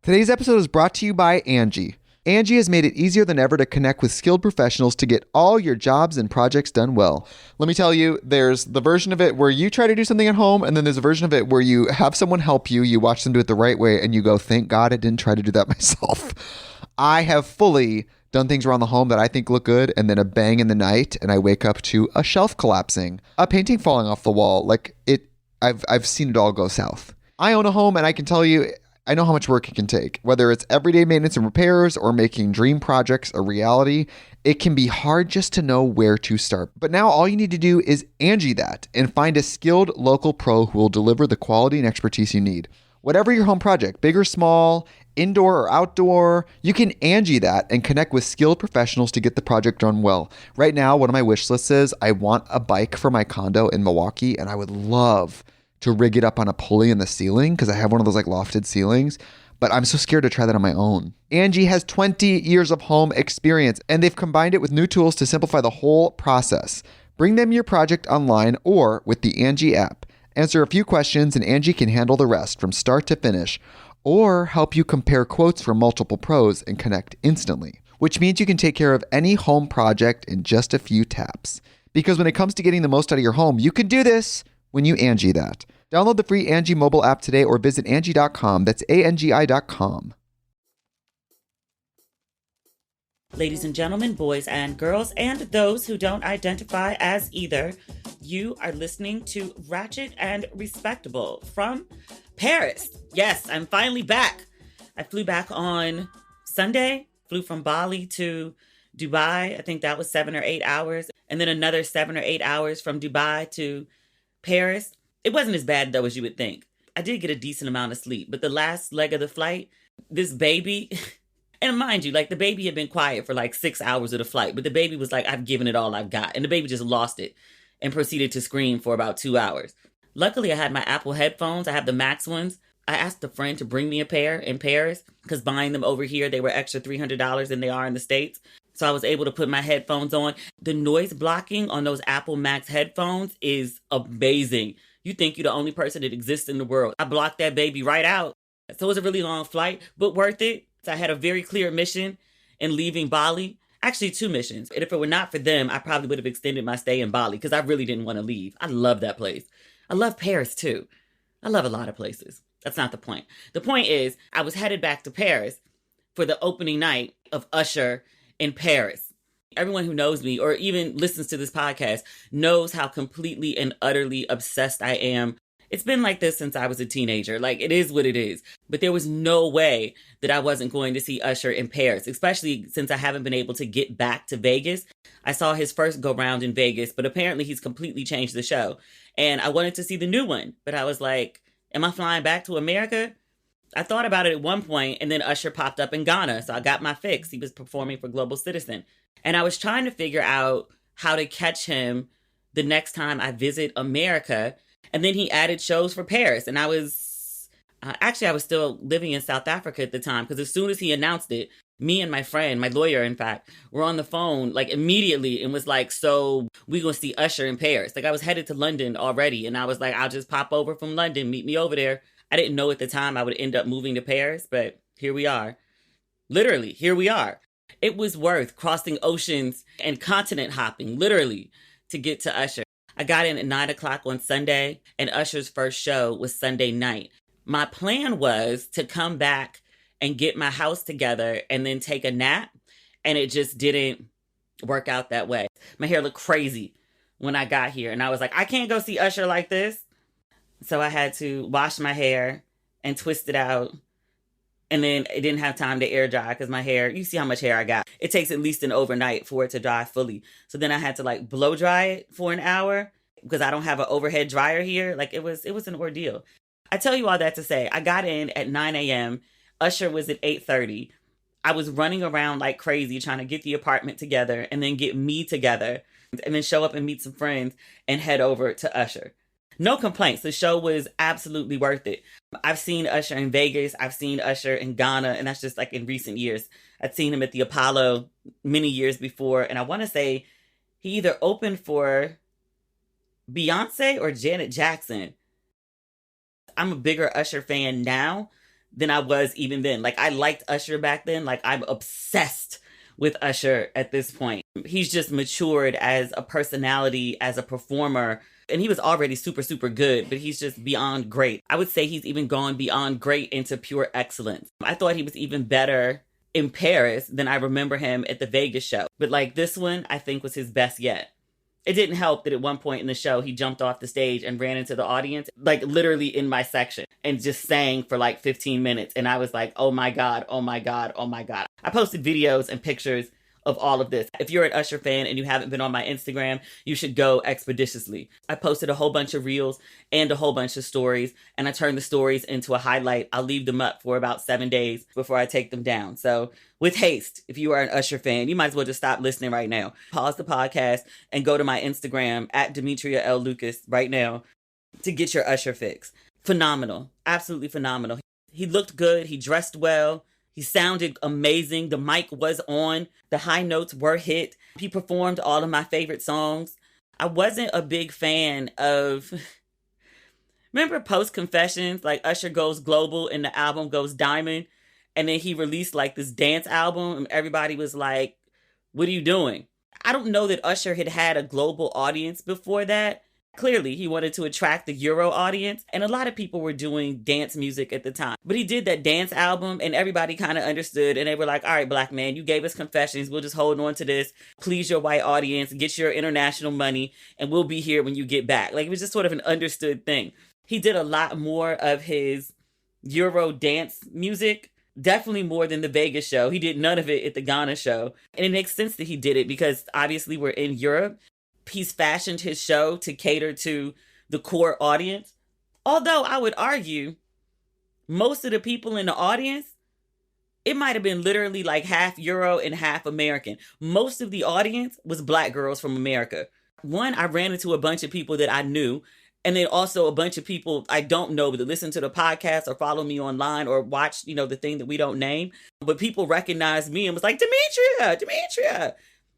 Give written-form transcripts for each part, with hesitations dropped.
Today's episode is brought to you by Angie. Angie has made it easier than ever to connect with skilled professionals to get all your jobs and projects done well. Let me tell you, there's the version of it where you try to do something at home, and then there's a version of it where you have someone help you, you watch them do it the right way, and you go, thank God I didn't try to do that myself. I have fully done things around the home that I think look good, and then a bang in the night, and I wake up to a shelf collapsing, a painting falling off the wall. I've seen it all go south. I own a home, and I can tell you, I know how much work it can take. Whether it's everyday maintenance and repairs or making dream projects a reality, it can be hard just to know where to start. But now all you need to do is Angie that and find a skilled local pro who will deliver the quality and expertise you need. Whatever your home project, big or small, indoor or outdoor, you can Angie that and connect with skilled professionals to get the project done well. Right now, one of my wish lists is I want a bike for my condo in Milwaukee, and I would love to rig it up on a pulley in the ceiling because I have one of those like lofted ceilings, but I'm so scared to try that on my own. Angie has 20 years of home experience, and they've combined it with new tools to simplify the whole process. Bring them your project online or with the Angie app. Answer a few questions and Angie can handle the rest from start to finish, or help you compare quotes from multiple pros and connect instantly, which means you can take care of any home project in just a few taps. Because when it comes to getting the most out of your home, you can do this when you Angie that. Download the free Angie mobile app today or visit Angie.com. That's ANGI.com. Ladies and gentlemen, boys and girls, and those who don't identify as either, you are listening to Ratchet and Respectable from Paris. Yes, I'm finally back. I flew back on Sunday, flew from Bali to Dubai. I think that was 7 or 8 hours. And then another 7 or 8 hours from Dubai to Paris. It wasn't as bad, though, as you would think. I did get a decent amount of sleep, but the last leg of the flight, this baby, and mind you, like the baby had been quiet for like 6 hours of the flight, but the baby was like, I've given it all I've got. And the baby just lost it and proceeded to scream for about 2 hours. Luckily, I had my Apple headphones. I have the Max ones. I asked a friend to bring me a pair in Paris because buying them over here, they were extra $300 than they are in the States. So I was able to put my headphones on. The noise blocking on those Apple Max headphones is amazing. You think you're the only person that exists in the world. I blocked that baby right out. So it was a really long flight, but worth it. So I had a very clear mission in leaving Bali. Actually, 2 missions. And if it were not for them, I probably would have extended my stay in Bali because I really didn't want to leave. I love that place. I love Paris too. I love a lot of places. That's not the point. The point is I was headed back to Paris for the opening night of Ursher in Paris. Everyone who knows me or even listens to this podcast knows how completely and utterly obsessed I am. It's been like this since I was a teenager. Like, it is what it is. But there was no way that I wasn't going to see Ursher in Paris, especially since I haven't been able to get back to Vegas. I saw his first go round in Vegas, but apparently he's completely changed the show. And I wanted to see the new one, but I was like, am I flying back to America? I thought about it at one point, and then Ursher popped up in Ghana, so I got my fix. He was performing for Global Citizen. And I was trying to figure out how to catch him the next time I visit America. And then he added shows for Paris. And I was still living in South Africa at the time, because as soon as he announced it, me and my friend, my lawyer, in fact, were on the phone like immediately and was like, so we're going to see Ursher in Paris. Like, I was headed to London already. And I was like, I'll just pop over from London, meet me over there. I didn't know at the time I would end up moving to Paris, but here we are. Literally, here we are. It was worth crossing oceans and continent hopping, literally, to get to Ursher. I got in at 9 o'clock on Sunday, and Ursher's first show was Sunday night. My plan was to come back and get my house together and then take a nap, and it just didn't work out that way. My hair looked crazy when I got here, and I was like, I can't go see Ursher like this. So I had to wash my hair and twist it out. And then it didn't have time to air dry because my hair, you see how much hair I got. It takes at least an overnight for it to dry fully. So then I had to like blow dry it for an hour because I don't have an overhead dryer here. Like it was an ordeal. I tell you all that to say, I got in at 9 a.m. Ursher was at 8:30. I was running around like crazy trying to get the apartment together and then get me together and then show up and meet some friends and head over to Ursher. No complaints. The show was absolutely worth it. I've seen Ursher in Vegas. I've seen Ursher in Ghana. And that's just like in recent years. I'd seen him at the Apollo many years before. And I want to say he either opened for Beyonce or Janet Jackson. I'm a bigger Ursher fan now than I was even then. Like, I liked Usher back then. Like, I'm obsessed with Usher at this point. He's just matured as a personality, as a performer. And he was already super, super good, but he's just beyond great. I would say he's even gone beyond great into pure excellence. I thought he was even better in Paris than I remember him at the Vegas show. But like this one, I think was his best yet. It didn't help that at one point in the show, he jumped off the stage and ran into the audience, like literally in my section, and just sang for like 15 minutes. And I was like, oh my God, oh my God, oh my God. I posted videos and pictures of all of this. If you're an Usher fan and you haven't been on my Instagram, you should go expeditiously. I posted a whole bunch of reels and a whole bunch of stories, and I turned the stories into a highlight. I'll leave them up for about 7 days before I take them down. So with haste, if you are an Usher fan, you might as well just stop listening right now. Pause the podcast and go to my Instagram at Demetria L. Lucas right now to get your Usher fix. Phenomenal. Absolutely phenomenal. He looked good. He dressed well. He sounded amazing. The mic was on. The high notes were hit. He performed all of my favorite songs. I wasn't a big fan of... Remember Post Confessions? Like Usher goes global and the album goes diamond. And then he released like this dance album and everybody was like, what are you doing? I don't know that Usher had a global audience before that. Clearly, he wanted to attract the Euro audience, and a lot of people were doing dance music at the time. But he did that dance album, and everybody kind of understood, and they were like, all right, black man, you gave us Confessions. We'll just hold on to this. Please your white audience, get your international money, and we'll be here when you get back. Like, it was just sort of an understood thing. He did a lot more of his Euro dance music, definitely more than the Vegas show. He did none of it at the Ghana show. And it makes sense that he did it because obviously we're in Europe. He's fashioned his show to cater to the core audience. Although I would argue most of the people in the audience, it might have been literally like half Euro and half American. Most of the audience was black girls from America. One, I ran into a bunch of people that I knew. And then also a bunch of people I don't know, but that listen to the podcast or follow me online or watch, the thing that we don't name. But people recognized me and was like, Demetria.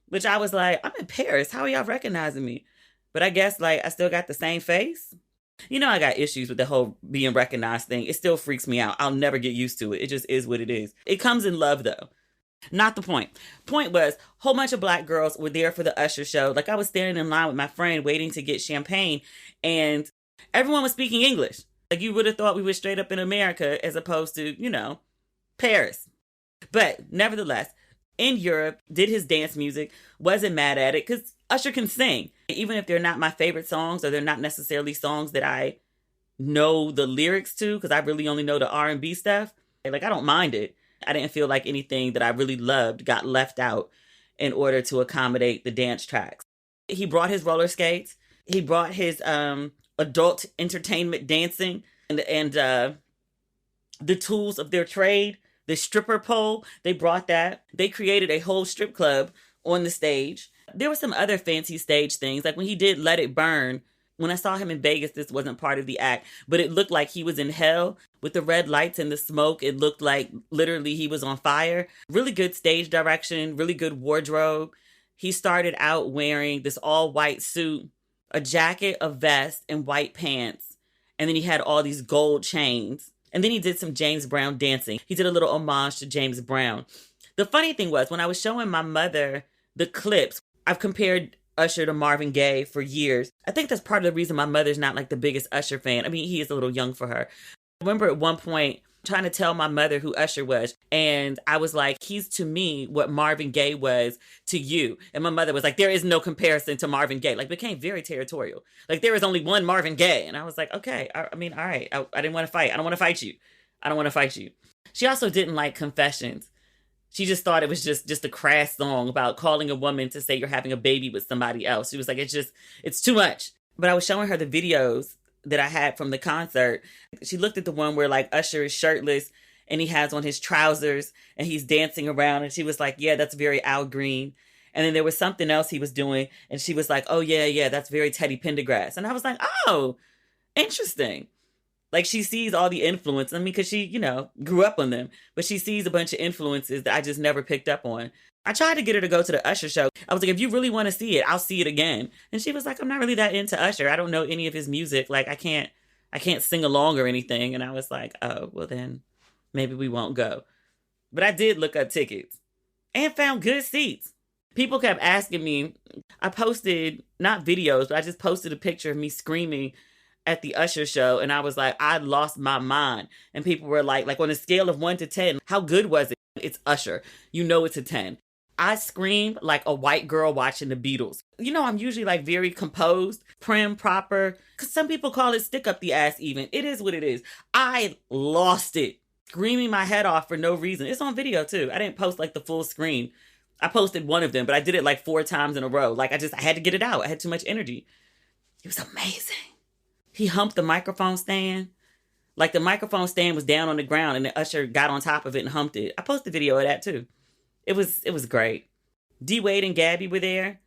Which I was like, I'm in Paris. How are y'all recognizing me? But I guess like I still got the same face. I got issues with the whole being recognized thing. It still freaks me out. I'll never get used to it. It just is what it is. It comes in love though. Not the point. Point was, a whole bunch of black girls were there for the Usher show. Like I was standing in line with my friend waiting to get champagne and everyone was speaking English. Like you would have thought we were straight up in America as opposed to, Paris. But nevertheless, in Europe, did his dance music, wasn't mad at it because Usher can sing. Even if they're not my favorite songs or they're not necessarily songs that I know the lyrics to because I really only know the R&B stuff, like I don't mind it. I didn't feel like anything that I really loved got left out in order to accommodate the dance tracks. He brought his roller skates. He brought his adult entertainment dancing and the tools of their trade. The stripper pole, they brought that. They created a whole strip club on the stage. There were some other fancy stage things. Like when he did Let It Burn, when I saw him in Vegas, this wasn't part of the act, but it looked like he was in hell with the red lights and the smoke. It looked like literally he was on fire. Really good stage direction, really good wardrobe. He started out wearing this all white suit, a jacket, a vest, and white pants. And then he had all these gold chains. And then he did some James Brown dancing. He did a little homage to James Brown. The funny thing was, when I was showing my mother the clips, I've compared Usher to Marvin Gaye for years. I think that's part of the reason my mother's not like the biggest Usher fan. I mean, he is a little young for her. I remember at one point trying to tell my mother who Usher was. And I was like, he's to me what Marvin Gaye was to you. And my mother was like, there is no comparison to Marvin Gaye. Like, became very territorial. Like, there is only one Marvin Gaye. And I was like, okay, I mean, all right. I didn't want to fight. I don't want to fight you. I don't want to fight you. She also didn't like Confessions. She just thought it was just a crass song about calling a woman to say you're having a baby with somebody else. She was like, it's too much. But I was showing her the videos that I had from the concert. She looked at the one where like Usher is shirtless and he has on his trousers and he's dancing around. And she was like, yeah, that's very Al Green. And then there was something else he was doing. And she was like, oh yeah, that's very Teddy Pendergrass. And I was like, oh, interesting. Like she sees all the influence. I mean, because she, grew up on them. But she sees a bunch of influences that I just never picked up on. I tried to get her to go to the Usher show. I was like, if you really want to see it, I'll see it again. And she was like, I'm not really that into Usher. I don't know any of his music. Like, I can't sing along or anything. And I was like, oh, well then, maybe we won't go. But I did look up tickets and found good seats. People kept asking me, I posted, not videos, but I just posted a picture of me screaming at the Usher show. And I was like, I lost my mind. And people were like on a scale of 1 to 10, how good was it? It's Usher. You know it's a 10. I screamed like a white girl watching the Beatles. You know, I'm usually like very composed, prim, proper. Because some people call it stick up the ass even. It is what it is. I lost it. Screaming my head off for no reason. It's on video too. I didn't post like the full screen. I posted one of them, but I did it like 4 times in a row. Like I had to get it out. I had too much energy. It was amazing. He humped the microphone stand. Like the microphone stand was down on the ground and the Usher got on top of it and humped it. I posted a video of that too. It was great. D Wade and Gabby were there.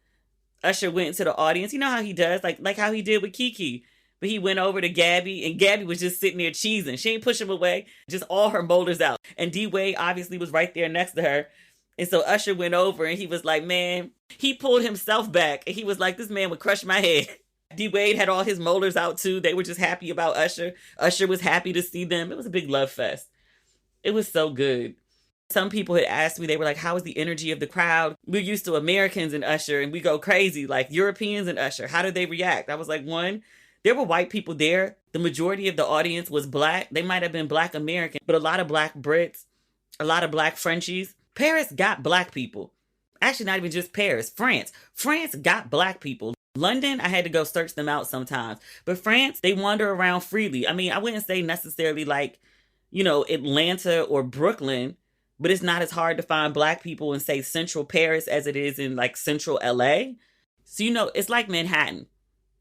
Usher went into the audience. You know how he does, like how he did with Kiki. But he went over to Gabby, and Gabby was just sitting there cheesing. She ain't push him away, just all her molars out. And D Wade obviously was right there next to her. And so Usher went over and he was like, man, he pulled himself back. And he was like, this man would crush my head. D Wade had all his molars out too. They were just happy about Usher. Usher was happy to see them. It was a big love fest. It was so good. Some people had asked me, they were like, how is the energy of the crowd? We're used to Americans and Usher and we go crazy, like Europeans and Usher. How did they react? I was like, one, there were white people there. The majority of the audience was black. They might have been black American, but a lot of black Brits, a lot of black Frenchies. Paris got black people. Actually, not even just Paris, France. France got black people. London, I had to go search them out sometimes. But France, they wander around freely. I mean, I wouldn't say necessarily like, you know, Atlanta or Brooklyn, but it's not as hard to find black people in, say, central Paris as it is in like central LA. So, you know, it's like Manhattan,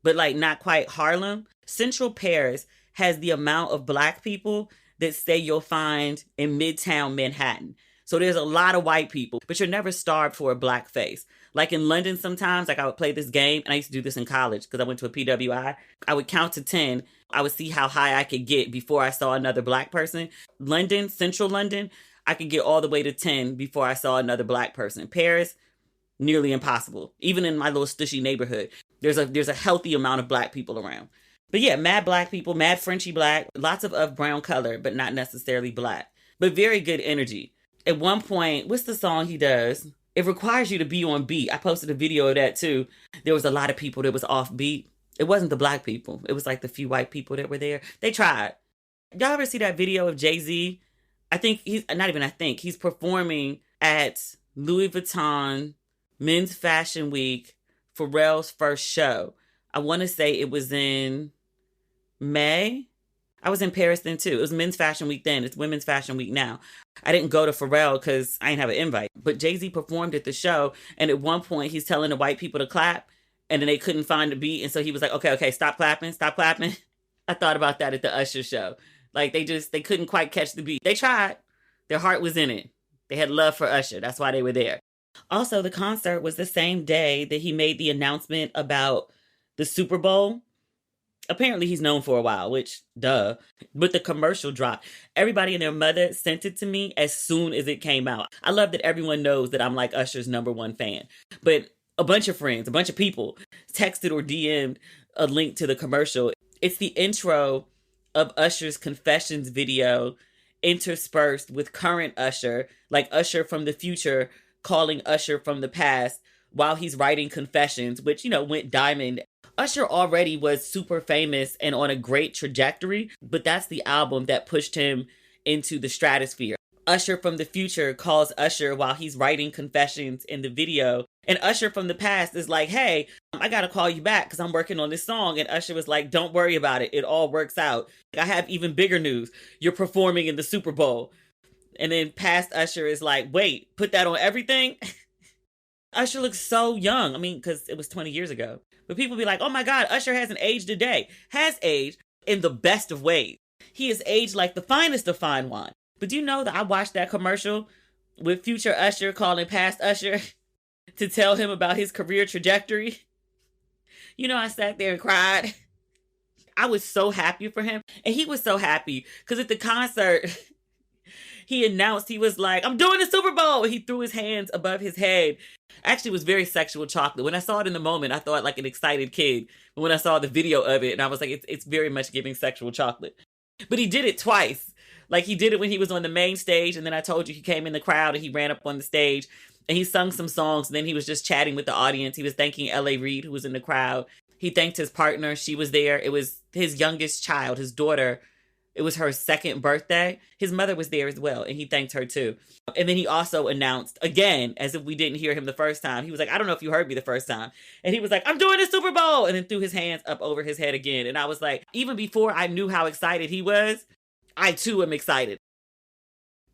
but like not quite Harlem. Central Paris has the amount of black people that say you'll find in Midtown Manhattan. So there's a lot of white people, but you're never starved for a black face. Like in London sometimes, like I would play this game, and I used to do this in college because I went to a PWI. I would count to 10. I would see how high I could get before I saw another black person. London, central London, I could get all the way to 10 before I saw another black person. Paris, nearly impossible. Even in my little stushy neighborhood, there's a healthy amount of black people around. But yeah, mad black people, mad Frenchy black, lots of brown color, but not necessarily black. But very good energy. At one point, what's the song he does? It requires you to be on beat. I posted a video of that too. There was a lot of people that was off beat. It wasn't the black people. It was like the few white people that were there. They tried. Y'all ever see that video of Jay-Z? He's performing at Louis Vuitton Men's Fashion Week, Pharrell's first show. I want to say it was in May. I was in Paris then too. It was Men's Fashion Week then. It's Women's Fashion Week now. I didn't go to Pharrell because I didn't have an invite. But Jay-Z performed at the show. And at one point, he's telling the white people to clap. And then they couldn't find the beat. And so he was like, okay, stop clapping. I thought about that at the Usher show. Like they couldn't quite catch the beat. They tried. Their heart was in it. They had love for Usher. That's why they were there. Also, the concert was the same day that he made the announcement about the Super Bowl. Apparently he's known for a while, which, duh. But the commercial dropped. Everybody and their mother sent it to me as soon as it came out. I love that everyone knows that I'm like Usher's #1 fan. But a bunch of friends, a bunch of people texted or DM'd a link to the commercial. It's the intro of Usher's Confessions video interspersed with current Usher, like Usher from the future calling Usher from the past while he's writing Confessions, which, you know, went diamond. Usher already was super famous and on a great trajectory, but that's the album that pushed him into the stratosphere. Usher from the future calls Usher while he's writing Confessions in the video. And Usher from the past is like, hey, I gotta call you back because I'm working on this song. And Usher was like, don't worry about it. It all works out. I have even bigger news. You're performing in the Super Bowl. And then past Usher is like, wait, put that on everything? Usher looks so young. I mean, because it was 20 years ago. But people be like, oh my God, Usher hasn't aged a day. Has aged in the best of ways. He has aged like the finest of fine wine. But do you know that I watched that commercial with future Usher calling past Usher to tell him about his career trajectory? You know, I sat there and cried. I was so happy for him. And he was so happy because at the concert, he announced, he was like, I'm doing the Super Bowl. He threw his hands above his head. Actually, it was very sexual chocolate. When I saw it in the moment, I thought like an excited kid. But when I saw the video of it, and I was like, it's very much giving sexual chocolate. But he did it twice. Like he did it when he was on the main stage, and then I told you he came in the crowd and he ran up on the stage and he sung some songs, and then he was just chatting with the audience. He was thanking L.A. Reid, who was in the crowd. He thanked his partner. She was there. It was his youngest child, his daughter. It was her second birthday. His mother was there as well, and he thanked her too. And then he also announced, again, as if we didn't hear him the first time, he was like, I don't know if you heard me the first time. And he was like, I'm doing the Super Bowl. And then threw his hands up over his head again. And I was like, even before I knew how excited he was, I too am excited.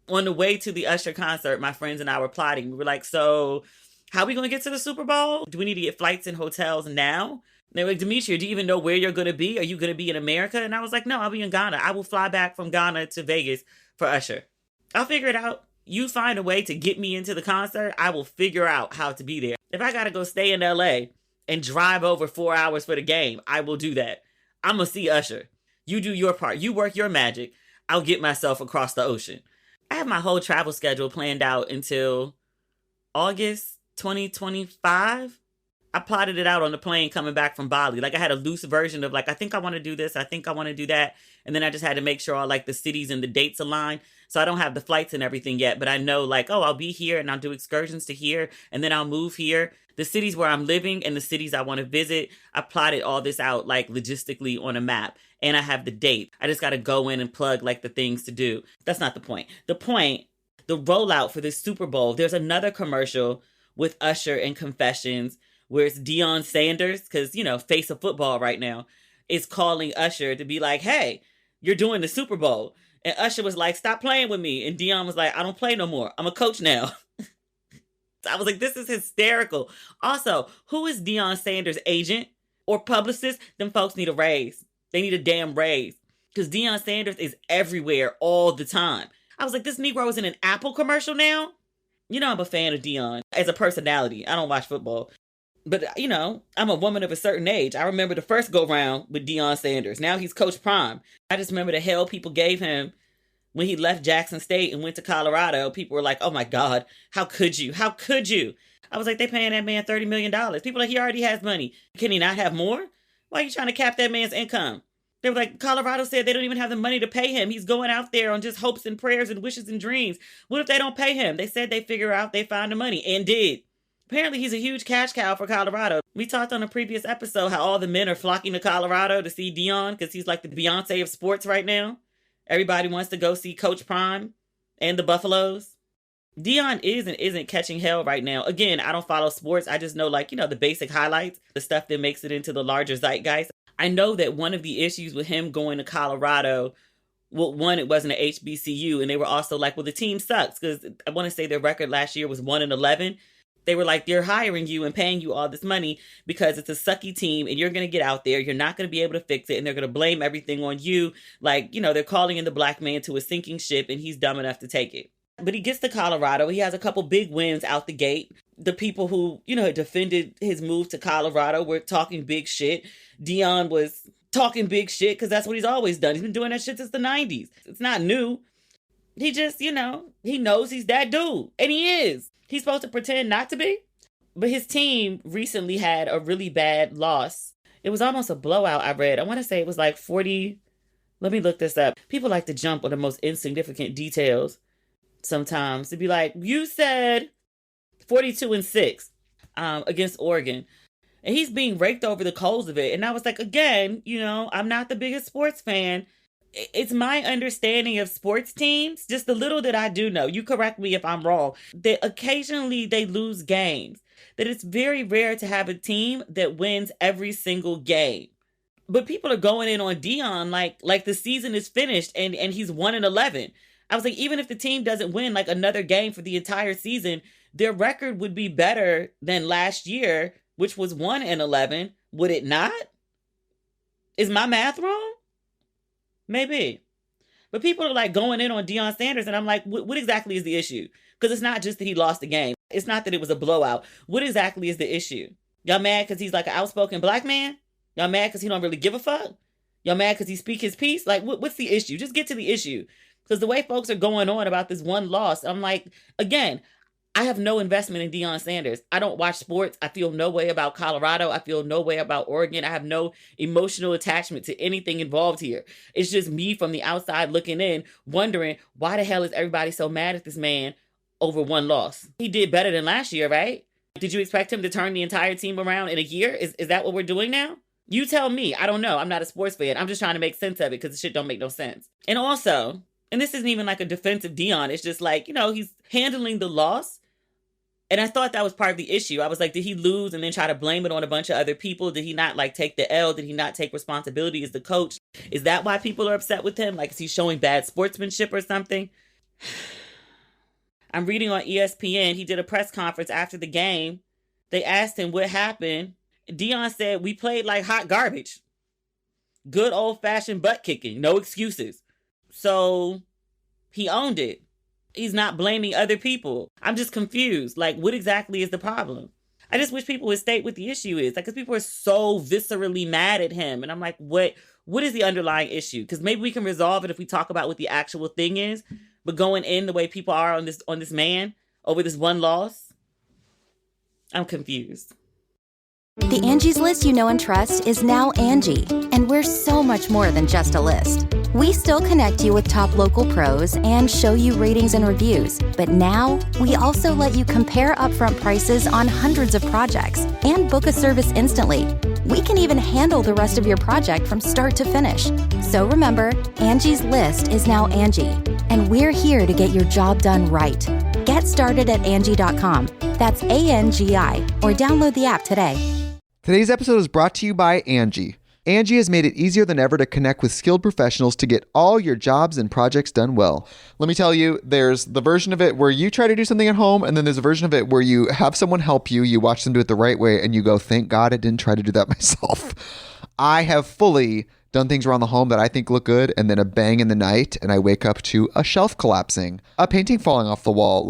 On the way to the Usher concert, my friends and I were plotting. We were like, so how are we going to get to the Super Bowl? Do we need to get flights and hotels now? They were like, Demetria, do you even know where you're going to be? Are you going to be in America? And I was like, no, I'll be in Ghana. I will fly back from Ghana to Vegas for Usher. I'll figure it out. You find a way to get me into the concert, I will figure out how to be there. If I got to go stay in LA and drive over 4 hours for the game, I will do that. I'm going to see Usher. You do your part. You work your magic. I'll get myself across the ocean. I have my whole travel schedule planned out until August 2025. I plotted it out on the plane coming back from Bali. Like I had a loose version of like, I think I want to do this. I think I want to do that. And then I just had to make sure all like the cities and the dates align. So I don't have the flights and everything yet, but I know like, oh, I'll be here and I'll do excursions to here. And then I'll move here. The cities where I'm living and the cities I want to visit, I plotted all this out like logistically on a map. And I have the date. I just got to go in and plug like the things to do. That's not the point. The point, the rollout for this Super Bowl, there's another commercial with Usher and Confessions where it's Deion Sanders, because, you know, face of football right now, is calling Usher to be like, hey, you're doing the Super Bowl. And Usher was like, stop playing with me. And Deion was like, I don't play no more. I'm a coach now. I was like, this is hysterical. Also, who is Deion Sanders' agent or publicist? Them folks need a raise. They need a damn raise. Because Deion Sanders is everywhere all the time. I was like, this Negro is in an Apple commercial now? You know, I'm a fan of Deion as a personality. I don't watch football. But, you know, I'm a woman of a certain age. I remember the first go-round with Deion Sanders. Now he's Coach Prime. I just remember the hell people gave him when he left Jackson State and went to Colorado. People were like, oh, my God, how could you? How could you? I was like, they paying that man $30 million. People are like, he already has money. Can he not have more? Why are you trying to cap that man's income? They were like, Colorado said they don't even have the money to pay him. He's going out there on just hopes and prayers and wishes and dreams. What if they don't pay him? They said they figure out they find the money and did. Apparently, he's a huge cash cow for Colorado. We talked on a previous episode how all the men are flocking to Colorado to see Deion because he's like the Beyonce of sports right now. Everybody wants to go see Coach Prime and the Buffaloes. Deion is and isn't catching hell right now. Again, I don't follow sports. I just know, like, you know, the basic highlights, the stuff that makes it into the larger zeitgeist. I know that one of the issues with him going to Colorado, well, one, it wasn't an HBCU, and they were also like, well, the team sucks because I want to say their record last year was 1-11. They were like, they're hiring you and paying you all this money because it's a sucky team and you're going to get out there. You're not going to be able to fix it. And they're going to blame everything on you. Like, you know, they're calling in the black man to a sinking ship and he's dumb enough to take it. But he gets to Colorado. He has a couple big wins out the gate. The people who, you know, defended his move to Colorado were talking big shit. Deion was talking big shit because that's what he's always done. He's been doing that shit since the 90s. It's not new. He just, you know, he knows he's that dude. And he is. He's supposed to pretend not to be. But his team recently had a really bad loss. It was almost a blowout, I read. I want to say it was like 40. Let me look this up. People like to jump on the most insignificant details sometimes. To be like, you said 42-6 against Oregon. And he's being raked over the coals of it. And I was like, again, you know, I'm not the biggest sports fan. It's my understanding of sports teams, just the little that I do know, you correct me if I'm wrong, that occasionally they lose games. That it's very rare to have a team that wins every single game. But people are going in on Deion like the season is finished and he's 1-11. I was like, even if the team doesn't win like another game for the entire season, their record would be better than last year, which was 1-11. Would it not? Is my math wrong? Maybe. But people are like going in on Deion Sanders and I'm like, what exactly is the issue? Because it's not just that he lost the game. It's not that it was a blowout. What exactly is the issue? Y'all mad because he's like an outspoken black man? Y'all mad because he don't really give a fuck? Y'all mad because he speak his piece? Like, what's the issue? Just get to the issue. Because the way folks are going on about this one loss, I'm like, again, I have no investment in Deion Sanders. I don't watch sports. I feel no way about Colorado. I feel no way about Oregon. I have no emotional attachment to anything involved here. It's just me from the outside looking in, wondering why the hell is everybody so mad at this man over one loss? He did better than last year, right? Did you expect him to turn the entire team around in a year? Is that what we're doing now? You tell me. I don't know. I'm not a sports fan. I'm just trying to make sense of it because the shit don't make no sense. And also, and this isn't even like a defensive Deion. It's just like, he's handling the loss. And I thought that was part of the issue. I was like, did he lose and then try to blame it on a bunch of other people? Did he not take the L? Did he not take responsibility as the coach? Is that why people are upset with him? Like, is he showing bad sportsmanship or something? I'm reading on ESPN. He did a press conference after the game. They asked him what happened. Deion said, we played like hot garbage. Good old-fashioned butt kicking. No excuses. So he owned it. He's not blaming other people. I'm just confused. Like, what exactly is the problem? I just wish people would state what the issue is. Like, because people are so viscerally mad at him. And I'm like, what is the underlying issue? Because maybe we can resolve it if we talk about what the actual thing is. But going in the way people are on this man over this one loss, I'm confused. The Angie's List you know and trust is now Angie, and we're so much more than just a list. We still connect you with top local pros and show you ratings and reviews, but now we also let you compare upfront prices on hundreds of projects and book a service instantly. We can even handle the rest of your project from start to finish. So remember, Angie's List is now Angie, and we're here to get your job done right. Get started at Angie.com. That's ANGI, or download the app today. Today's episode is brought to you by Angie. Angie has made it easier than ever to connect with skilled professionals to get all your jobs and projects done well. Let me tell you, there's the version of it where you try to do something at home, and then there's a version of it where you have someone help you, you watch them do it the right way, and you go, thank God I didn't try to do that myself. I have fully done things around the home that I think look good, and then a bang in the night, and I wake up to a shelf collapsing, a painting falling off the wall.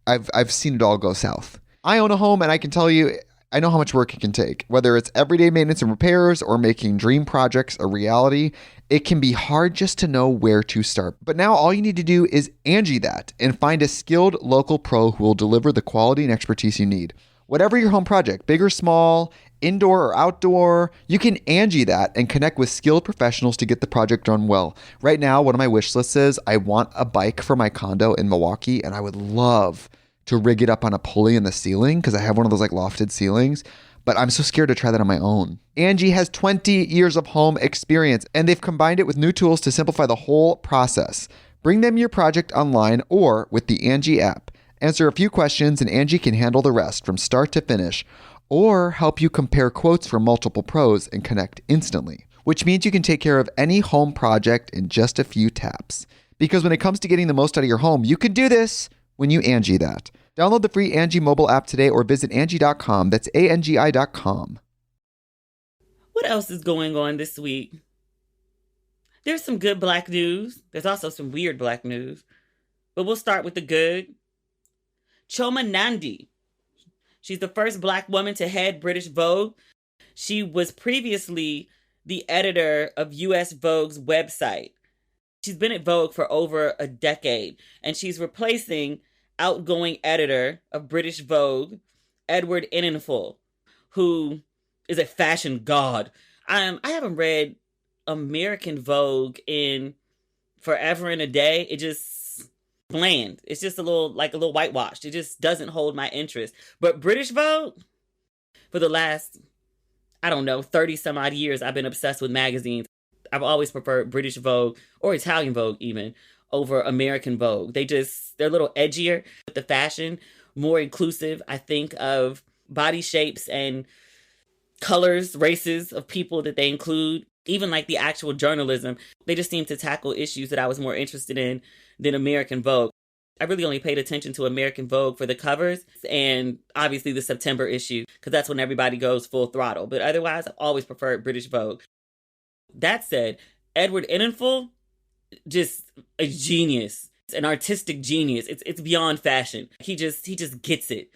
I've seen it all go south. I own a home, and I can tell you, I know how much work it can take. Whether it's everyday maintenance and repairs or making dream projects a reality, it can be hard just to know where to start. But now all you need to do is Angie that and find a skilled local pro who will deliver the quality and expertise you need. Whatever your home project, big or small, indoor or outdoor, you can Angie that and connect with skilled professionals to get the project done well. Right now, one of my wish lists is I want a bike for my condo in Milwaukee, and I would love to rig it up on a pulley in the ceiling because I have one of those lofted ceilings, but I'm so scared to try that on my own. Angie has 20 years of home experience, and they've combined it with new tools to simplify the whole process. Bring them your project online or with the Angie app. Answer a few questions and Angie can handle the rest from start to finish, or help you compare quotes from multiple pros and connect instantly, which means you can take care of any home project in just a few taps. Because when it comes to getting the most out of your home, you can do this when you Angie that. Download the free Angie mobile app today or visit Angie.com. That's ANGI.com. What else is going on this week? There's some good Black news. There's also some weird Black news. But we'll start with the good. Choma Nandi. She's the first Black woman to head British Vogue. She was previously the editor of US Vogue's website. She's been at Vogue for over a decade, and she's replacing outgoing editor of British Vogue, Edward Enninful, who is a fashion god. I haven't read American Vogue in forever and a day. It just bland. It's just a little whitewashed. It just doesn't hold my interest. But British Vogue, for the last, 30 some odd years, I've been obsessed with magazines. I've always preferred British Vogue or Italian Vogue even over American Vogue. They're a little edgier with the fashion, more inclusive, I think, of body shapes and colors, races of people that they include. Even the actual journalism, they just seem to tackle issues that I was more interested in than American Vogue. I really only paid attention to American Vogue for the covers and obviously the September issue, because that's when everybody goes full throttle. But otherwise, I've always preferred British Vogue. That said, Edward Enninful, just a genius, an artistic genius. It's beyond fashion. He just gets it.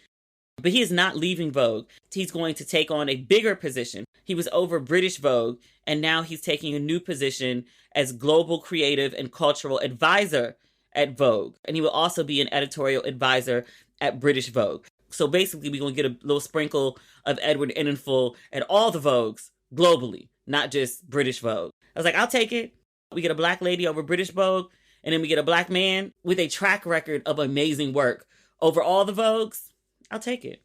But he is not leaving Vogue. He's going to take on a bigger position. He was over British Vogue, and now he's taking a new position as global creative and cultural advisor at Vogue. And he will also be an editorial advisor at British Vogue. So basically, we're going to get a little sprinkle of Edward Enninful at all the Vogues globally, not just British Vogue. I was like, I'll take it. We get a black lady over British Vogue, and then we get a black man with a track record of amazing work over all the Vogues. I'll take it.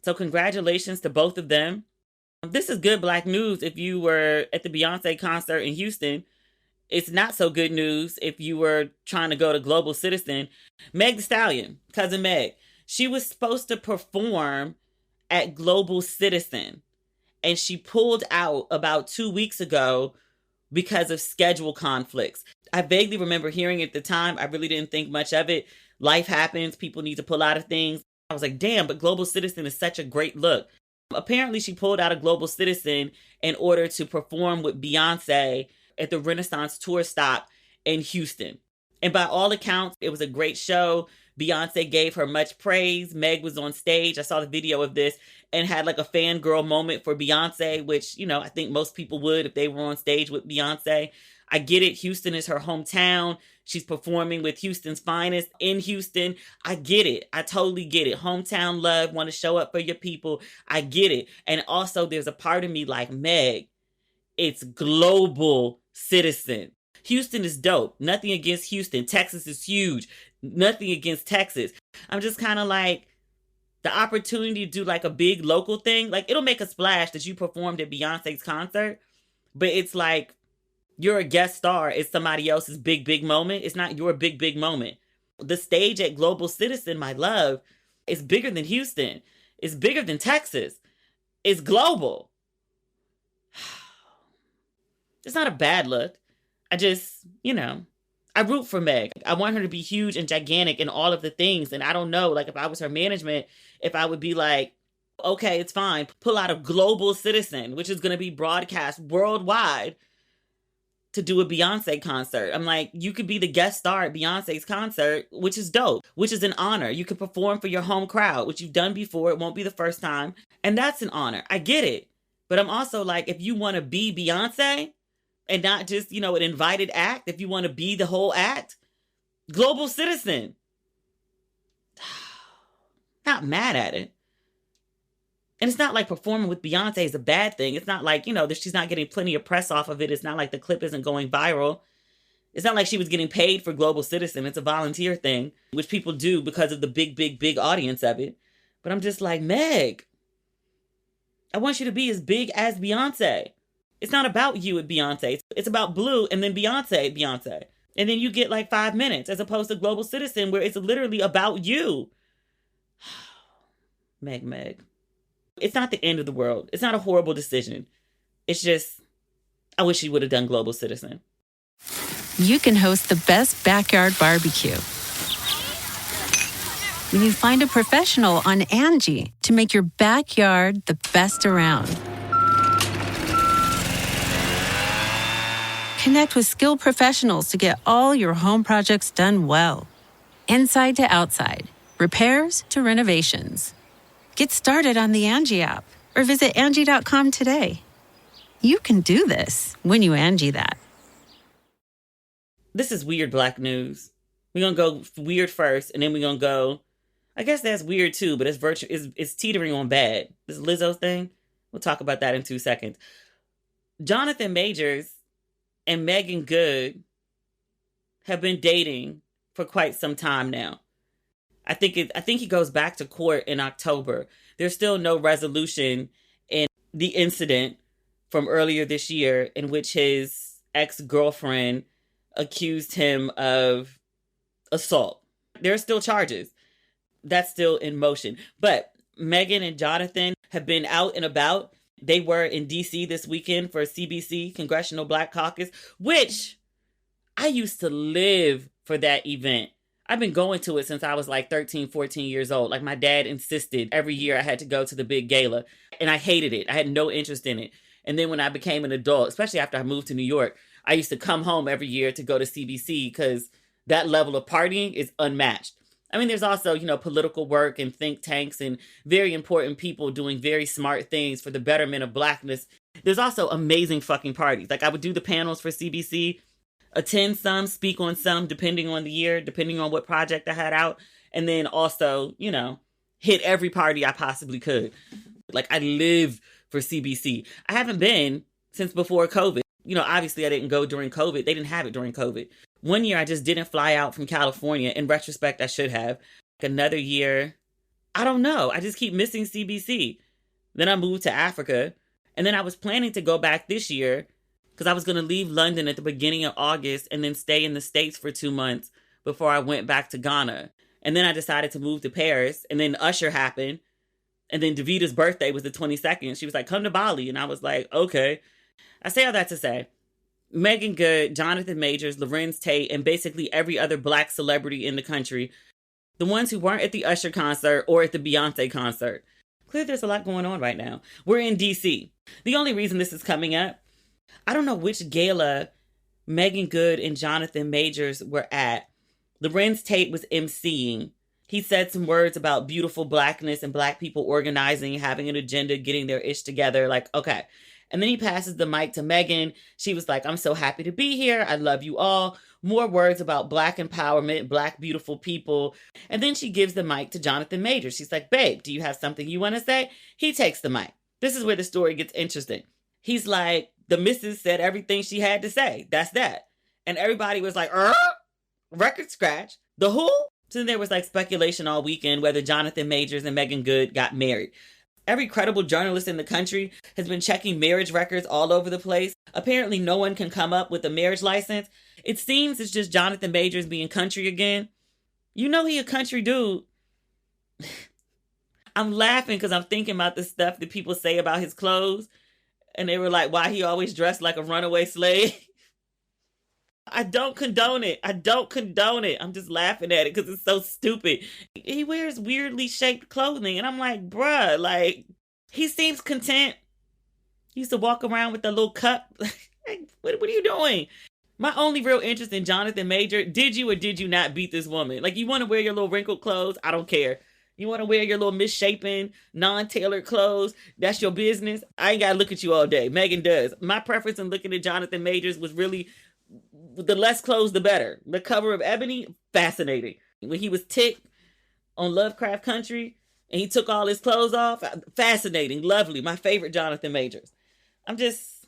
So congratulations to both of them. This is good black news if you were at the Beyonce concert in Houston. It's not so good news if you were trying to go to Global Citizen. Meg Thee Stallion, cousin Meg, she was supposed to perform at Global Citizen, and she pulled out about 2 weeks ago because of schedule conflicts. I vaguely remember hearing at the time. I really didn't think much of it. Life happens. People need to pull out of things. I was like, damn, but Global Citizen is such a great look. Apparently, she pulled out of Global Citizen in order to perform with Beyonce at the Renaissance tour stop in Houston. And by all accounts, it was a great show. Beyonce gave her much praise. Meg was on stage. I saw the video of this and had like a fangirl moment for Beyonce, which, I think most people would if they were on stage with Beyonce. I get it. Houston is her hometown. She's performing with Houston's finest in Houston. I get it. I totally get it. Hometown love, want to show up for your people. I get it. And also there's a part of me like, Meg, it's Global Citizen. Houston is dope. Nothing against Houston. Texas is huge. Nothing against Texas. I'm just kind of like, the opportunity to do like a big local thing, like it'll make a splash that you performed at Beyonce's concert, but it's like you're a guest star. It's somebody else's big, big moment. It's not your big, big moment. The stage at Global Citizen, my love, is bigger than Houston. It's bigger than Texas. It's global. It's not a bad look. I just, I root for Meg. I want her to be huge and gigantic and all of the things. And I don't know, like if I was her management, if I would be like, okay, it's fine. Pull out a Global Citizen, which is going to be broadcast worldwide to do a Beyonce concert. I'm like, you could be the guest star at Beyonce's concert, which is dope, which is an honor. You could perform for your home crowd, which you've done before. It won't be the first time. And that's an honor. I get it. But I'm also like, if you want to be Beyonce, and not just, an invited act. If you want to be the whole act, Global Citizen. Not mad at it. And it's not like performing with Beyonce is a bad thing. It's not like, that she's not getting plenty of press off of it. It's not like the clip isn't going viral. It's not like she was getting paid for Global Citizen. It's a volunteer thing, which people do because of the big, big, big audience of it. But I'm just like, Meg, I want you to be as big as Beyonce. It's not about you at Beyonce. It's about Blue and then Beyonce. And then you get like 5 minutes as opposed to Global Citizen where it's literally about you. Meg. It's not the end of the world. It's not a horrible decision. It's just, I wish she would have done Global Citizen. You can host the best backyard barbecue when you find a professional on Angie to make your backyard the best around. Connect with skilled professionals to get all your home projects done well. Inside to outside, repairs to renovations. Get started on the Angie app or visit Angie.com today. You can do this when you Angie that. This is weird black news. We're going to go weird first, and then we're going to go, I guess that's weird too, but it's teetering on bad. This Lizzo thing, we'll talk about that in 2 seconds. Johnathan Majors and Megan Good have been dating for quite some time now. I think he goes back to court in October. There's still no resolution in the incident from earlier this year in which his ex-girlfriend accused him of assault. There are still charges. That's still in motion. But Megan and Johnathan have been out and about. They were in D.C. this weekend for CBC, Congressional Black Caucus, which I used to live for that event. I've been going to it since I was like 13, 14 years old. Like my dad insisted every year I had to go to the big gala, and I hated it. I had no interest in it. And then when I became an adult, especially after I moved to New York, I used to come home every year to go to CBC because that level of partying is unmatched. I mean, there's also, political work and think tanks and very important people doing very smart things for the betterment of Blackness. There's also amazing fucking parties. Like I would do the panels for CBC. attend some, speak on some, depending on the year, depending on what project I had out. And then also, hit every party I possibly could. Like, I live for CBC. I haven't been since before COVID. Obviously I didn't go during COVID. They didn't have it during COVID. One year I just didn't fly out from California. In retrospect, I should have. Another year, I don't know. I just keep missing CBC. Then I moved to Africa. And then I was planning to go back this year because I was going to leave London at the beginning of August and then stay in the States for 2 months before I went back to Ghana. And then I decided to move to Paris. And then Ursher happened. And then Davita's birthday was the 22nd. She was like, come to Bali. And I was like, okay. I say all that to say, Megan Good, Johnathan Majors, Lorenz Tate, and basically every other Black celebrity in the country, the ones who weren't at the Ursher concert or at the Beyonce concert. Clearly there's a lot going on right now. We're in D.C. The only reason this is coming up, I don't know which gala Megan Good and Johnathan Majors were at. Lorenz Tate was emceeing. He said some words about beautiful Blackness and Black people organizing, having an agenda, getting their ish together. Like, okay. And then he passes the mic to Megan. She was like, I'm so happy to be here. I love you all. More words about Black empowerment, Black beautiful people. And then she gives the mic to Johnathan Majors. She's like, babe, do you have something you want to say? He takes the mic. This is where the story gets interesting. He's like, the missus said everything she had to say. That's that. And everybody was like, record scratch. The who? So then there was like speculation all weekend whether Johnathan Majors and Megan Good got married. Every credible journalist in the country has been checking marriage records all over the place. Apparently no one can come up with a marriage license. It seems it's just Johnathan Majors being country again. He a country dude. I'm laughing because I'm thinking about the stuff that people say about his clothes. And they were like, why he always dressed like a runaway slave? I don't condone it. I'm just laughing at it because it's so stupid. He wears weirdly shaped clothing. And I'm like, bruh, like, he seems content. He used to walk around with a little cup. What are you doing? My only real interest in Johnathan Major, did you or did you not beat this woman? Like, you want to wear your little wrinkled clothes? I don't care. You want to wear your little misshapen, non-tailored clothes? That's your business. I ain't got to look at you all day. Megan does. My preference in looking at Johnathan Majors was really, the less clothes, the better. The cover of Ebony, fascinating. When he was Tick on Lovecraft Country and he took all his clothes off, fascinating, lovely. My favorite Johnathan Majors. I just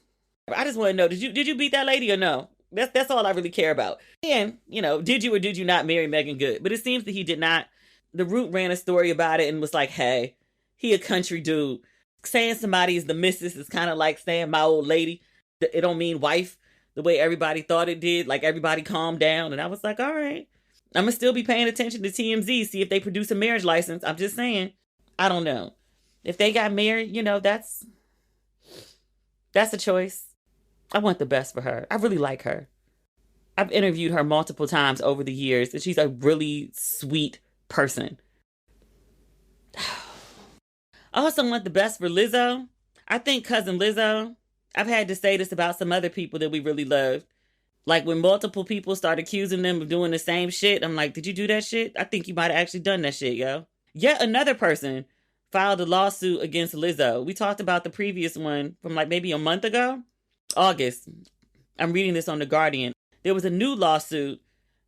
want to know, did you beat that lady or no? That's all I really care about. And, did you or did you not marry Megan Good? But it seems that he did not. The Root ran a story about it and was like, hey, he a country dude. Saying somebody is the missus is kind of like saying my old lady. It don't mean wife the way everybody thought it did. Like, everybody calmed down. And I was like, all right, I'm going to still be paying attention to TMZ, see if they produce a marriage license. I'm just saying, I don't know. If they got married, that's a choice. I want the best for her. I really like her. I've interviewed her multiple times over the years, and she's a really sweet person. I also want the best for Lizzo. I think cousin Lizzo, I've had to say this about some other people that we really loved. Like, when multiple people start accusing them of doing the same shit, I'm like, did you do that shit? I think you might have actually done that shit, yo. Yet another person filed a lawsuit against Lizzo. We talked about the previous one from like maybe a month ago. August. I'm reading this on The Guardian. There was a new lawsuit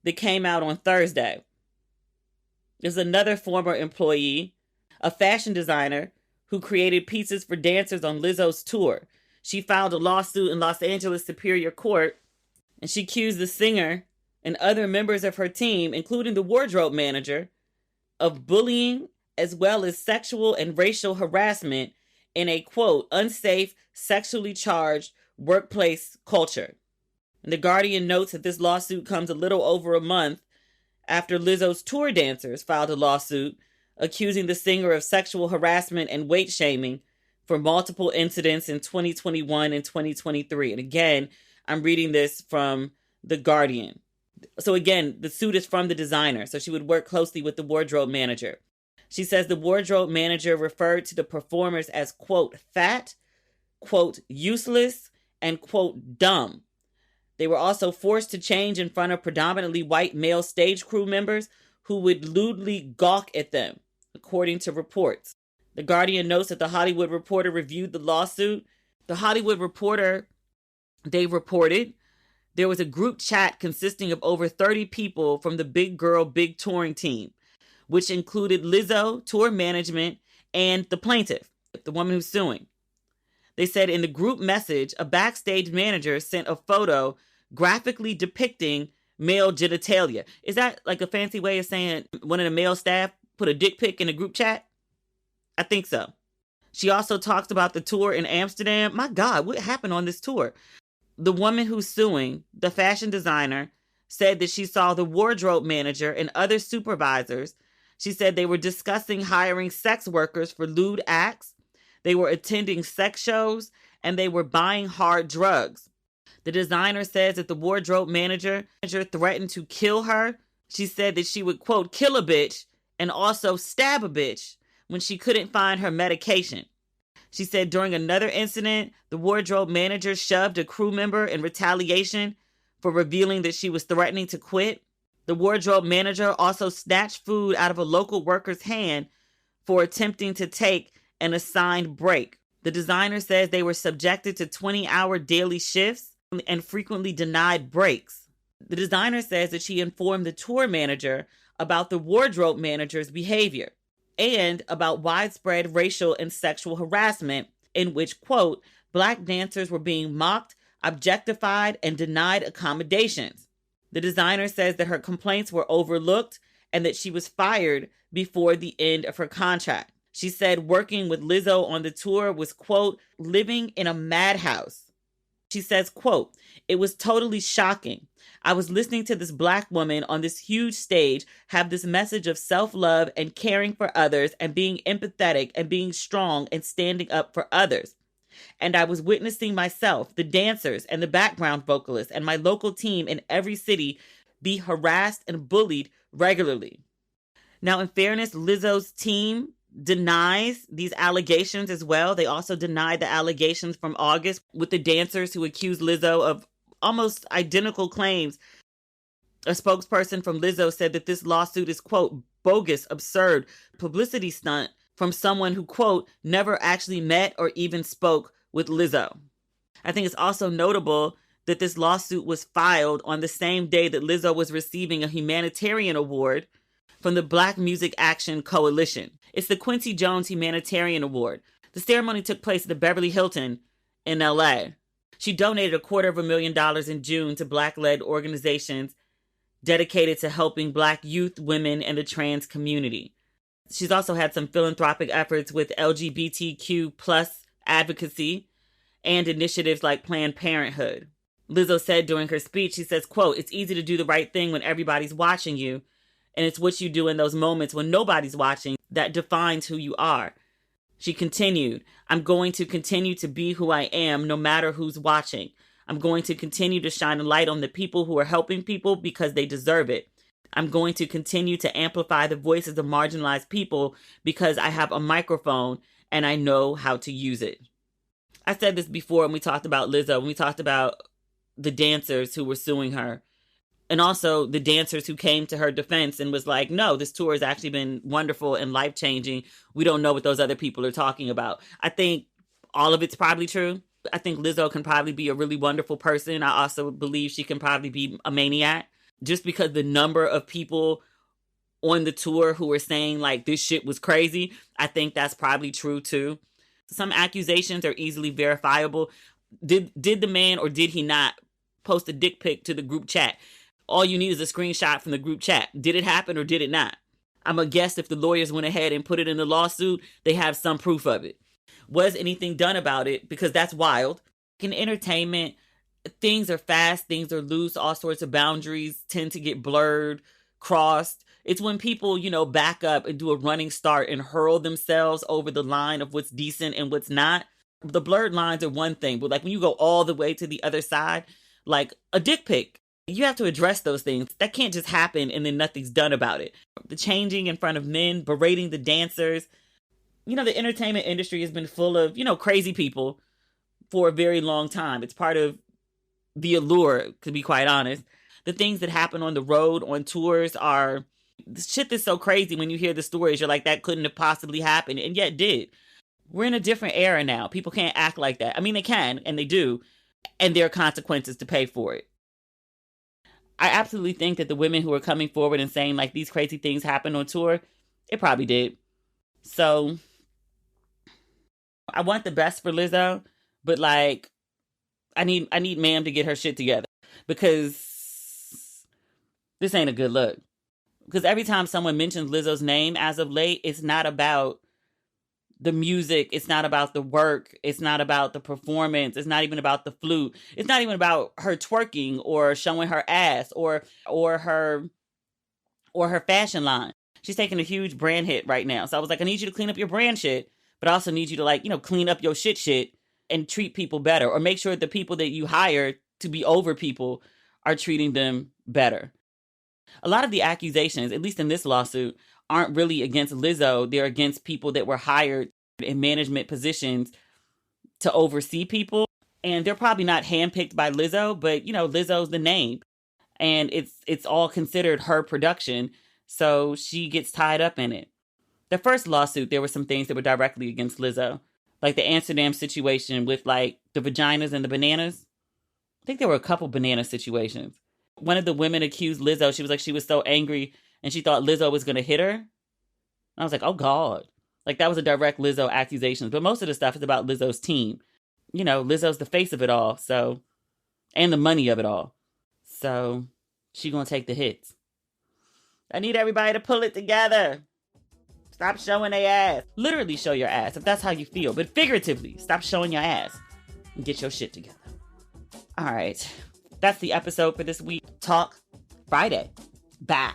that came out on Thursday. There's another former employee, a fashion designer, who created pieces for dancers on Lizzo's tour. She filed a lawsuit in Los Angeles Superior Court, and she accused the singer and other members of her team, including the wardrobe manager, of bullying as well as sexual and racial harassment in a, quote, unsafe, sexually charged workplace culture. And The Guardian notes that this lawsuit comes a little over a month after Lizzo's tour dancers filed a lawsuit accusing the singer of sexual harassment and weight shaming for multiple incidents in 2021 and 2023. And again, I'm reading this from The Guardian. So again, the suit is from the designer, so she would work closely with the wardrobe manager. She says the wardrobe manager referred to the performers as, quote, fat, quote, useless, and, quote, dumb. They were also forced to change in front of predominantly white male stage crew members who would lewdly gawk at them, according to reports. The Guardian notes that The Hollywood Reporter reviewed the lawsuit. The Hollywood Reporter, they reported there was a group chat consisting of over 30 people from the Big Girl Big touring team, which included Lizzo, tour management, and the plaintiff, the woman who's suing. They said in the group message, a backstage manager sent a photo graphically depicting male genitalia. Is that like a fancy way of saying one of the male staff put a dick pic in a group chat? I think so. She also talks about the tour in Amsterdam. My God, what happened on this tour? The woman who's suing, the fashion designer, said that she saw the wardrobe manager and other supervisors. She said they were discussing hiring sex workers for lewd acts. They were attending sex shows, and they were buying hard drugs. The designer says that the wardrobe manager threatened to kill her. She said that she would, quote, kill a bitch and also stab a bitch when she couldn't find her medication. She said during another incident, the wardrobe manager shoved a crew member in retaliation for revealing that she was threatening to quit. The wardrobe manager also snatched food out of a local worker's hand for attempting to take an assigned break. The designer says they were subjected to 20-hour daily shifts and frequently denied breaks. The designer says that she informed the tour manager about the wardrobe manager's behavior and about widespread racial and sexual harassment in which, quote, Black dancers were being mocked, objectified, and denied accommodations. The designer says that her complaints were overlooked and that she was fired before the end of her contract. She said working with Lizzo on the tour was, quote, living in a madhouse. She says, quote, it was totally shocking. I was listening to this Black woman on this huge stage have this message of self-love and caring for others and being empathetic and being strong and standing up for others. And I was witnessing myself, the dancers and the background vocalists and my local team in every city be harassed and bullied regularly. Now, in fairness, Lizzo's team denies these allegations as well. They also denied the allegations from August with the dancers who accused Lizzo of almost identical claims. A spokesperson from Lizzo said that this lawsuit is, quote, bogus, absurd, publicity stunt from someone who, quote, never actually met or even spoke with Lizzo. I think it's also notable that this lawsuit was filed on the same day that Lizzo was receiving a humanitarian award from the Black Music Action Coalition. It's the Quincy Jones Humanitarian Award. The ceremony took place at the Beverly Hilton in LA. She donated $250,000 in June to Black-led organizations dedicated to helping Black youth, women, and the trans community. She's also had some philanthropic efforts with LGBTQ plus advocacy and initiatives like Planned Parenthood. Lizzo said during her speech, she says, quote, it's easy to do the right thing when everybody's watching you. And it's what you do in those moments when nobody's watching that defines who you are. She continued, I'm going to continue to be who I am no matter who's watching. I'm going to continue to shine a light on the people who are helping people because they deserve it. I'm going to continue to amplify the voices of marginalized people because I have a microphone and I know how to use it. I said this before when we talked about Lizzo, when we talked about the dancers who were suing her. And also the dancers who came to her defense and was like, no, this tour has actually been wonderful and life-changing. We don't know what those other people are talking about. I think all of it's probably true. I think Lizzo can probably be a really wonderful person. I also believe she can probably be a maniac. Just because the number of people on the tour who were saying like this shit was crazy, I think that's probably true too. Some accusations are easily verifiable. Did the man or did he not post a dick pic to the group chat? All you need is a screenshot from the group chat. Did it happen or did it not? I'm a guess if the lawyers went ahead and put it in the lawsuit, they have some proof of it. Was anything done about it? Because that's wild. In entertainment, things are fast, things are loose, all sorts of boundaries tend to get blurred, crossed. It's when people, back up and do a running start and hurl themselves over the line of what's decent and what's not. The blurred lines are one thing, but like when you go all the way to the other side, like a dick pic, you have to address those things. That can't just happen and then nothing's done about it. The changing in front of men, berating the dancers. The entertainment industry has been full of, crazy people for a very long time. It's part of the allure, to be quite honest. The things that happen on the road, on tours are shit that's so crazy when you hear the stories. You're like, that couldn't have possibly happened, and yet did. We're in a different era now. People can't act like that. I mean, they can, and they do, and there are consequences to pay for it. I absolutely think that the women who are coming forward and saying like these crazy things happened on tour, it probably did. So I want the best for Lizzo, but like I need ma'am to get her shit together, because this ain't a good look. Because every time someone mentions Lizzo's name as of late, it's not about the music. It's not about the work. It's not about the performance. It's not even about the flute. It's not even about her twerking or showing her ass or her fashion line. She's taking a huge brand hit right now. So I was like, I need you to clean up your brand shit, but I also need you to like, clean up your shit and treat people better, or make sure the people that you hire to be over people are treating them better. A lot of the accusations, at least in this lawsuit, aren't really against Lizzo. They're against people that were hired in management positions to oversee people. And they're probably not handpicked by Lizzo, but, Lizzo's the name. And it's all considered her production. So she gets tied up in it. The first lawsuit, there were some things that were directly against Lizzo. Like the Amsterdam situation with like the vaginas and the bananas. I think there were a couple banana situations. One of the women accused Lizzo. She was like, she was so angry and she thought Lizzo was going to hit her. And I was like, oh God. Like that was a direct Lizzo accusation. But most of the stuff is about Lizzo's team. Lizzo's the face of it all. So, and the money of it all. So she going to take the hits. I need everybody to pull it together. Stop showing their ass. Literally show your ass if that's how you feel. But figuratively, stop showing your ass and get your shit together. All right. That's the episode for this week. Talk Friday. Bye.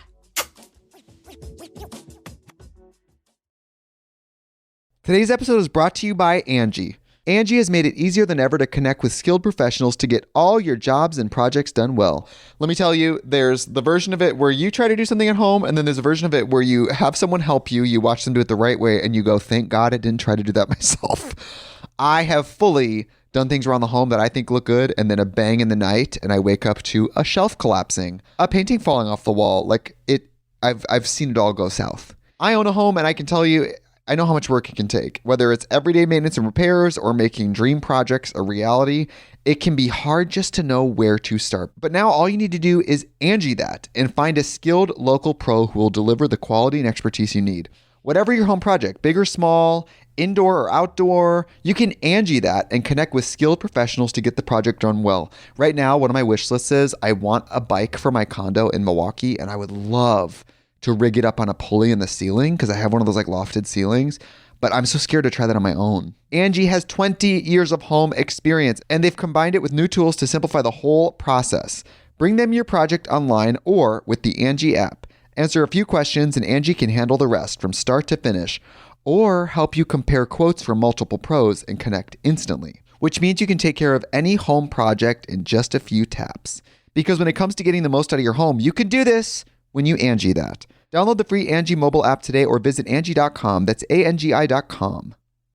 Today's episode is brought to you by Angie. Angie has made it easier than ever to connect with skilled professionals to get all your jobs and projects done well. Let me tell you, there's the version of it where you try to do something at home, and then there's a version of it where you have someone help you, you watch them do it the right way, and you go, thank God I didn't try to do that myself. I have fully done things around the home that I think look good, and then a bang in the night, and I wake up to a shelf collapsing, a painting falling off the wall. I've seen it all go south. I own a home, and I can tell you, I know how much work it can take. Whether it's everyday maintenance and repairs or making dream projects a reality, it can be hard just to know where to start. But now all you need to do is Angie that and find a skilled local pro who will deliver the quality and expertise you need. Whatever your home project, big or small, indoor or outdoor, you can Angie that and connect with skilled professionals to get the project done well. Right now, one of my wish lists is I want a bike for my condo in Milwaukee, and I would love to rig it up on a pulley in the ceiling because I have one of those like lofted ceilings, but I'm so scared to try that on my own. Angie has 20 years of home experience, and they've combined it with new tools to simplify the whole process. Bring them your project online or with the Angie app. Answer a few questions and Angie can handle the rest from start to finish, or help you compare quotes from multiple pros and connect instantly, which means you can take care of any home project in just a few taps. Because when it comes to getting the most out of your home, you can do this when you Angie that. Download the free Angie mobile app today or visit Angie.com. That's ANGI.com.